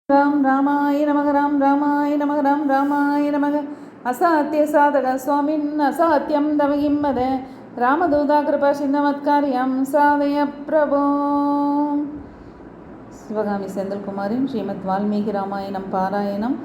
ராம் ராமாய நமக ராம் ராமாய நமக ராம் ராமாய நமக அசாத்திய சாதக சுவாமின் அசாத்தியம் தவகிம்மத ராமதூதா கிருபா சின்னமத்காரியம் சாதய பிரபோ. சிவகாமி செந்தில்குமாரின் ஸ்ரீமத் வால்மீகி ராமாயணம் பாராயணம்.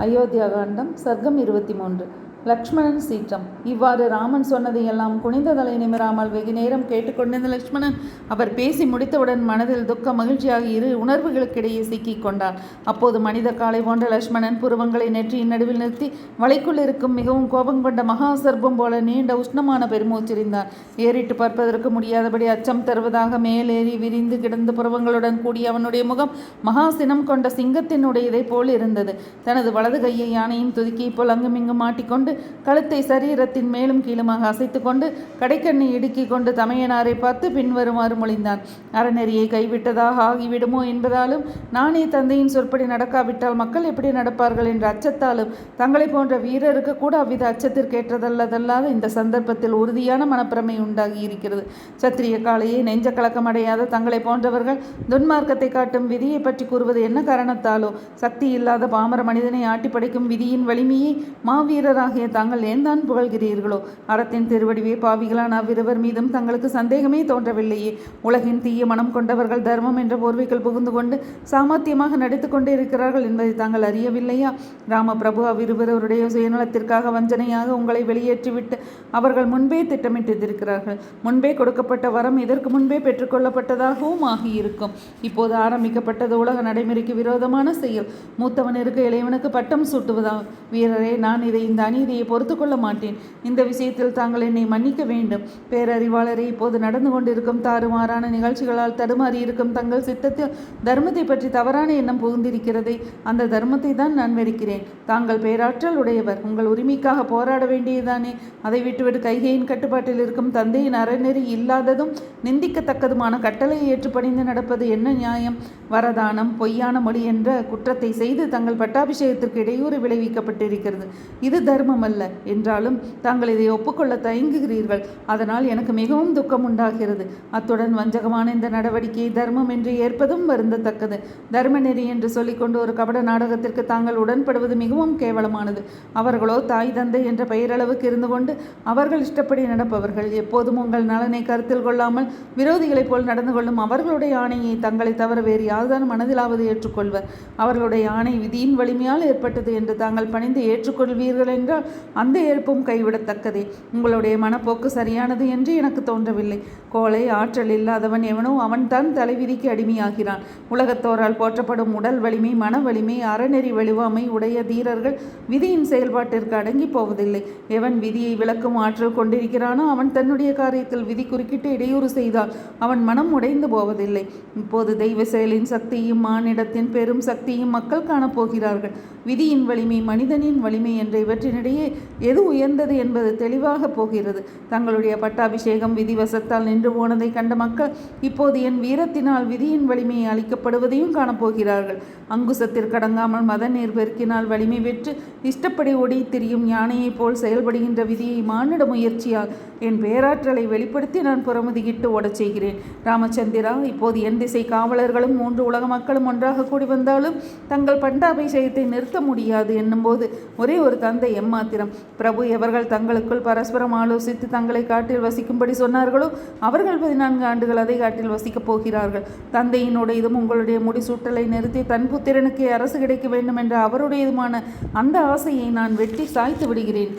அயோத்தியாகாண்டம் சர்க்கம் 23. லக்ஷ்மணன் சீற்றம். இவ்வாறு ராமன் சொன்னதையெல்லாம் குனிந்த தலை நிமிராமல் வெகு நேரம் கேட்டுக்கொண்டிருந்த லக்ஷ்மணன் அவர் பேசி முடித்தவுடன் மனதில் துக்க மகிழ்ச்சியாகி இரு உணர்வுகளுக்கிடையே சிக்கிக் கொண்டார். அப்போது மனித காலை போன்ற லக்ஷ்மணன் புருவங்களை நெற்றியின் நடுவில் நிறுத்தி வலைக்குள் இருக்கும் மிகவும் கோபம் கொண்ட மகா சர்ப்பம் போல நீண்ட உஷ்ணமான பெருமூச்சிருந்தார். ஏறிட்டு பார்ப்பதற்கு முடியாதபடி அச்சம் தருவதாக மேலேறி விரிந்து கிடந்த புருவங்களுடன் கூடிய அவனுடைய முகம் மகா சினம் கொண்ட சிங்கத்தினுடையதை போல் இருந்தது. தனது வலது கையை யானையின் துதுக்கியை போல் அங்குமிங்கும் மாட்டிக்கொண்டு கழுத்தை சரீரத்தின் மேலும் கீழுமாக அசைத்து கொண்டு கடைக்கண்ணை இடுக்கிக் கொண்டு தமையனாரை பார்த்து பின்வருமாறு மொழிந்தான். அறநெறியை கைவிட்டதாக ஆகிவிடுமோ என்பதாலும் நானே தந்தையின் சொற்படி நடக்காவிட்டால் மக்கள் எப்படி நடப்பார்கள் என்ற அச்சத்தாலும் தங்களை போன்ற வீரருக்கு கூட அவ்வித அச்சத்திற்கேற்றதல்லதல்லாத இந்த சந்தர்ப்பத்தில் உறுதியான மனப்பிரமை உண்டாகி இருக்கிறது. சத்திரிய காலையே நெஞ்ச கலக்கம் அடையாத தங்களை போன்றவர்கள் துன்மார்க்கத்தை காட்டும் விதியை பற்றி கூறுவது என்ன காரணத்தாலோ? சக்தி இல்லாத பாமர மனிதனை ஆட்டி படைக்கும் விதியின் வலிமையை மாவீரராக தாங்கள் ஏன் தான் புகழ்கிறீர்களோ? அறத்தின் திருவடிவே பாவிகளான அவ்விருவர் மீதும் தங்களுக்கு சந்தேகமே தோன்றவில்லையே. உலகின் தீய மனம் கொண்டவர்கள் தர்மம் என்ற போர்வைக்குள் புகுந்து கொண்டு சாமர்த்தியமாக நடித்து கொண்டே இருக்கிறார்கள் என்பதை தாங்கள் அறியவில்லையா? ராம பிரபு அவ்விருவருடைய சுயநலத்திற்காக வஞ்சனையாக உங்களை வெளியேற்றிவிட்டு அவர்கள் முன்பே திட்டமிட்டிருக்கிறார்கள். முன்பே கொடுக்கப்பட்ட வரம் இதற்கு முன்பே பெற்றுக்கொள்ளப்பட்டதாகவும் ஆகியிருக்கும். இப்போது ஆரம்பிக்கப்பட்டது உலக நடைமுறைக்கு விரோதமான செயல். மூத்தவனிற்கு இளையவனுக்கு பட்டம் சூட்டுவதா? வீரரே, நான் இதை இந்த அநீதியை பொறுத்து கொள்ள மாட்டேன். இந்த விஷயத்தில் தாங்கள் என்னை மன்னிக்க வேண்டும். பேரறிவாளரை இப்போது நடந்து கொண்டிருக்கும் தாறுமாறான நிகழ்ச்சிகளால் தடுமாறி இருக்கும் தங்கள் சித்தத்தில் தர்மத்தை பற்றி தவறான எண்ணம் புகுந்திருக்கிறதே. அந்த தர்மத்தை தான் நான் வெறுக்கிறேன். தாங்கள் பேராற்றல் உடையவர். உங்கள் உரிமைக்காக போராட வேண்டியதானே. அதை விட்டுவிட்டு கைகையின் கட்டுப்பாட்டில் இருக்கும் தந்தையின் அறநெறி இல்லாததும் நிந்திக்கத்தக்கதுமான கட்டளையை ஏற்றுப்பணிந்து நடப்பது என்ன நியாயம்? வரதானம், பொய்யான மொழி என்ற குற்றத்தை செய்து தங்கள் பட்டாபிஷேகத்திற்கு இடையூறு விளைவிக்கப்பட்டிருக்கிறது. இது தர்மம் அல்ல. என்றாலும் தாங்கள் இதை ஒப்புக்கொள்ள தயங்குகிறீர்கள். அதனால் எனக்கு மிகவும் துக்கம் உண்டாகிறது. அத்துடன் வஞ்சகமான இந்த நடவடிக்கையை தர்மம் என்று ஏற்பதும் வருந்தத்தக்கது. தர்ம நெறி என்று சொல்லிக்கொண்டு ஒரு கபட நாடகத்திற்கு தாங்கள் உடன்படுவது மிகவும் கேவலமானது. அவர்களோ தாய் தந்தை என்ற பெயரளவுக்கு இருந்து கொண்டு அவர்கள் இஷ்டப்படி நடப்பவர்கள். எப்போதும் உங்கள் நலனை கருத்தில் கொள்ளாமல் விரோதிகளைப் போல் நடந்து கொள்ளும் அவர்களுடைய ஆணையை தங்களை தவிர வேறு யார்தான் மனதிலாவது ஏற்றுக்கொள்வர்? அவர்களுடைய ஆணை விதியின் வலிமையால் ஏற்பட்டது என்று தாங்கள் பணிந்து ஏற்றுக்கொள்வீர்கள் என்றால் அந்த ஏற்பும் கைவிடத்தக்கதே. உங்களுடைய மனப்போக்கு சரியானது என்று எனக்கு தோன்றவில்லை. கோலை ஆற்றல் இல்லாதவன் எவனோ அவன்தான் தலைவிதிக்கு அடிமையாகிறான். உலகத்தோரால் போற்றப்படும் உடல் வலிமை, மன வலிமை, அறநெறி வலுவாமை உடைய தீரர்கள் விதியின் செயல்பாட்டிற்கு அடங்கி போவதில்லை. எவன் விதியை விளக்கும் ஆற்றல் கொண்டிருக்கிறானோ அவன் தன்னுடைய காரியத்தில் விதி குறுக்கிட்டு இடையூறு செய்தால் அவன் மனம் உடைந்து போவதில்லை. இப்போது தெய்வ செயலின் சக்தியும் மானிடத்தின் பெரும் சக்தியும் மக்கள் காணப்போகிறார்கள். விதியின் வலிமை, மனிதனின் வலிமை என்ற இவற்றினிடையே எது உயர்ந்தது என்பது தெளிவாக போகிறது. தங்களுடைய பட்டாபிஷேகம் விதிவசத்தால் நின்று போனதை கண்ட மக்கள் இப்போது என் வீரத்தினால் விதியின் வலிமையை அளிக்கப்படுவதையும் காணப்போகிறார்கள். அங்குசத்திற்கடங்காமல் மத நீர் பெருக்கினால் வலிமை பெற்று இஷ்டப்படி ஓடி திரியும் யானையைப் போல் செயல்படுகின்ற விதியை மானிட முயற்சியால் என் பேராற்றலை வெளிப்படுத்தி நான் புறமுதுகிட்டு ஓடச் செய்கிறேன். ராமச்சந்திரா, இப்போது என் திசை காவலர்களும் 3 உலக மக்களும் ஒன்றாக கூடி வந்தாலும் தங்கள் பட்டாபிஷேகத்தை நிறுத்த முடியாது என்னும்போது ஒரே ஒரு தந்தை எம்மாத்திரம். பிரபு எவர்கள் தங்களுக்குள் பரஸ்பரம் ஆலோசித்து தங்களை காட்டில் வசிக்கும்படி சொன்னார்களோ அவர்கள் 14 ஆண்டுகள் அதை காட்டில் வசிக்கப் போகிறார்கள். தந்தையினுடையதும் உங்களுடைய முடிசூட்டலை நிறுத்தி தன் புத்திரனுக்கு அரசு கிடைக்க வேண்டும் என்ற அவருடையதுமான அந்த ஆசையை நான் வெட்டி சாய்த்து விடுகிறேன்.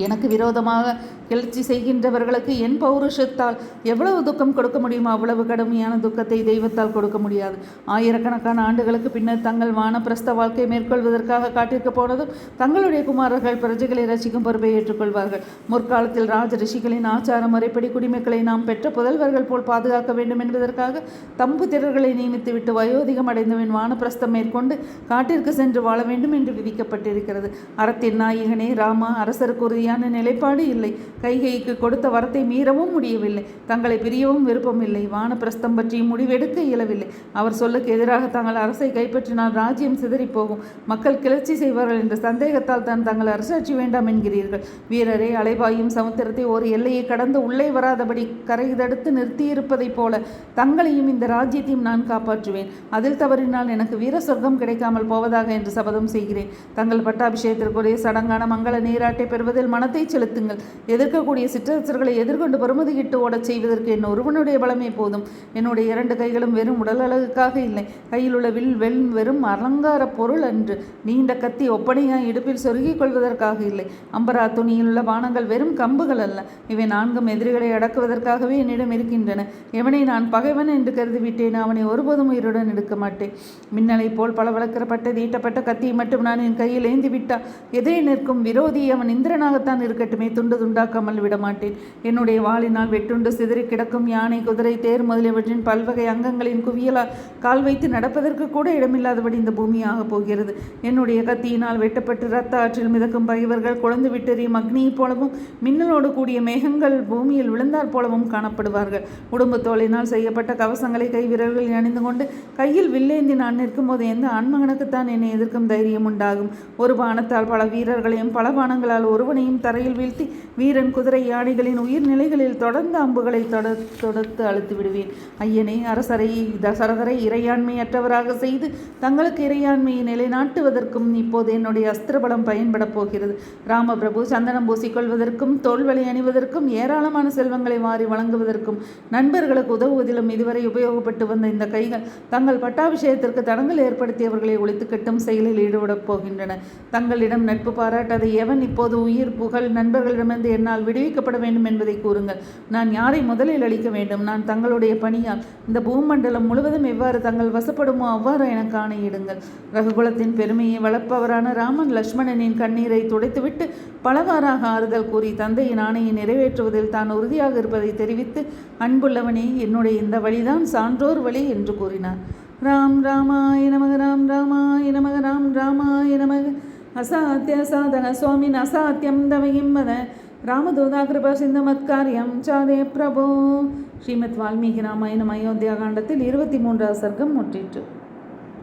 எனக்கு விரோதமாக கிளர்ச்சி செய்கின்றவர்களுக்கு என் பௌருஷத்தால் எவ்வளவு துக்கம் கொடுக்க முடியுமோ அவ்வளவு கடுமையான துக்கத்தை தெய்வத்தால் கொடுக்க முடியாது. ஆயிரக்கணக்கான ஆண்டுகளுக்கு பின்னர் தங்கள் வானப்பிரஸ்த வாழ்க்கை மேற்கொள்வதற்காக காட்டிற்கு போனதும் தங்களுடைய குமாரர்கள் பிரஜைகளை ரசிக்கும் பொறுப்பை ஏற்றுக்கொள்வார்கள். முற்காலத்தில் ராஜ ரிஷிகளின் ஆச்சார முறைப்படி குடிமக்களை நாம் பெற்ற புதல்வர்கள் போல் பாதுகாக்க வேண்டும் என்பதற்காக தம்புத்திரர்களை நியமித்துவிட்டு வயோதிகம் அடைந்தவன் வானப்பிரஸ்தம் மேற்கொண்டு காட்டிற்கு சென்று வாழ வேண்டும் என்று விதிக்கப்பட்டிருக்கிறது. அறத்தின் நாயகனே ராமா, அரசருக்கு உறுதியான நிலைப்பாடு இல்லை. கைகைக்கு கொடுத்த வரத்தை மீறவும் முடியவில்லை. தங்களை பிரியவும் விருப்பமில்லை. வானப்பிரஸ்தம் பற்றி முடிவெடுக்க இயலவில்லை. அவர் சொல்லுக்கு எதிராக தங்கள் அரசை கைப்பற்றினால் ராஜ்யம் சிதறிப்போகும், மக்கள் கிளர்ச்சி செய்வார்கள் என்ற சந்தேகத்தால் தான் தங்கள் அரசாட்சி வேண்டாம் என்கிறீர்கள். வீரரே, அலைபாயும் சமுத்திரத்தை ஒரு எல்லையை கடந்து உள்ளே வராதபடி கரை தடுத்து நிறுத்தியிருப்பதைப் போல தங்களையும் இந்த ராஜ்யத்தையும் நான் காப்பாற்றுவேன். அதில் தவறினால் எனக்கு வீர சொர்க்கம் கிடைக்காமல் போவதாக என்று சபதம் செய்கிறேன். தங்கள் பட்டாபிஷேகத்திற்குரிய சடங்கான மங்கள நீராட்டை பெறுவதில் மனத்தை செலுத்துங்கள். எதிர்க்கக்கூடிய சிற்றரசர்களை எதிர்கொண்டு பெருமதியிட்டு ஓடச் செய்வதற்கு என் ஒருவனுடைய பலமே போதும். என்னுடைய 2 கைகளும் வெறும் உடல் அழகுக்காக இல்லை. கையில் உள்ள வில் வெறும் அலங்கார பொருள் அன்று. நீண்ட கத்தி ஒப்பனையாய் இடுப்பில் சொருகிக் கொள்வதற்காக இல்லை. அம்பரா துணியில் உள்ள பானங்கள் வெறும் கம்புகள் அல்ல. இவை 4 எதிரிகளை அடக்குவதற்காகவே என்னிடம் இருக்கின்றன. எவனை நான் பகைவன் என்று கருதிவிட்டேன், அவனை ஒருபோதும் உயிருடன் எடுக்க மாட்டேன். மின்னலை போல் பளபளக்கப்பட்ட தீட்டப்பட்ட கத்தியை மட்டும் நான் என் கையில் ஏந்தி விட்டால் எதிரே நிற்கும் விரோதி அவன் இந்திரனாகத்தான் இருக்கட்டுமே, துண்டு துண்டாக்காமல் விடமாட்டேன். என்னுடைய வாளினால் வெட்டுண்டு சிதறி கிடக்கும் யானை, குதிரை, தேர் முதலியவற்றின் பல்வகை அங்கங்களின் குவியலால் கால் வைத்து நடப்பதற்கு கூட இடமில்லாதபடி இந்த பூமியாக போகிறது. என்னுடைய கத்தியினால் வெட்டப்பட்டு இரத்த ஆற்றில் மிதக்கும் பகைவர்கள் குழந்து விட்டெறியும் அக்னியைப் போலவும் மின்னலோடு கூடிய மேகங்கள் பூமியில் விழுந்தாற் போலவும் காணப்படுவார்கள். உடும்பு தோலினால் செய்யப்பட்ட கவசங்களை கை வீரர்கள் அணிந்து கொண்டு கையில் வில்லேந்தி நான் நிற்கும்போது எந்த ஆண்மகனுக்குத்தான் என்னை எதிர்க்கும் தைரியம் உண்டாகும்? ஒரு பானத்தால் பல வீரர்களையும் பல பானங்களால் ஒருவனையும் தரையில் வீழ்த்தி வீரன், குதிரை, யானைகளின் உயிர்நிலைகளில் தொடர்ந்து அம்புகளை தொடர்ந்து அழுத்து விடுவேன். ஐயனே, அரசரை தசரதரை இறையாண்மையற்றவராக செய்து தங்களுக்கு இறையாண்மையை நிலைநாட்டுவதற்கும் இப்போது என்னுடைய அஸ்திரபலம் பயன்படப் போகிறது. ராமபிரபு சந்தனம் பூசிக்கொள்வதற்கும் தோல்வலை அணிவதற்கும் ஏராளமான செல்வங்களை வாரி வழங்குவதற்கும் நண்பர்களுக்கு உதவுவதிலும் இதுவரை உபயோகப்பட்டு வந்த இந்த கைகள் தங்கள் பட்டாபிஷேகத்திற்கு தடங்கள் ஏற்படுத்தியவர்களை ஒழித்து கட்டும் செயலில் ஈடுபடப் போகின்றன. தங்களிடம் நட்பு பாராட்டாத எவன் இப்போது உயிர் புகழ் நண்பர்களிடமிருந்து என்னால் விடுவிக்கப்பட வேண்டும் என்பதை கூறுங்கள். நான் யாரை முதலில் அளிக்க வேண்டும்? நான் தங்களுடைய பணியால் இந்த பூமண்டலம் முழுவதும் எவ்வாறு தங்கள் வசப்படுமோ அவ்வாறு எனக்கு ஆணையிடுங்கள். ரகுகுலத்தின் பெருமையை வளர்ப்பவரான ராமன் லட்சுமணனின் கண்ணீரை துடைத்துவிட்டு பலவாறாக ஆறுதல் கூறி தந்தையின் ஆணையை நிறைவேற்றுவதில் தான் உறுதியாக இருப்பதை தெரிவித்து, அன்புள்ளவனே, என்னுடைய இந்த வழிதான் சான்றோர் வழி என்று கூறினார். ராம் ராமாய நமக, ராம் ராமாய நமக, ராம் ராமாய நமக. அசாத்திய சாதன சுவாமின் அசாத்தியம் தவகிம் வத ராமதூதா கிருபா சிந்தமத்காரியம் சாதே பிரபு. ஸ்ரீமத் வால்மீகி ராமாயணம் அயோத்தியா காண்டத்தில் 23வது சர்க்கம் முற்றிற்று.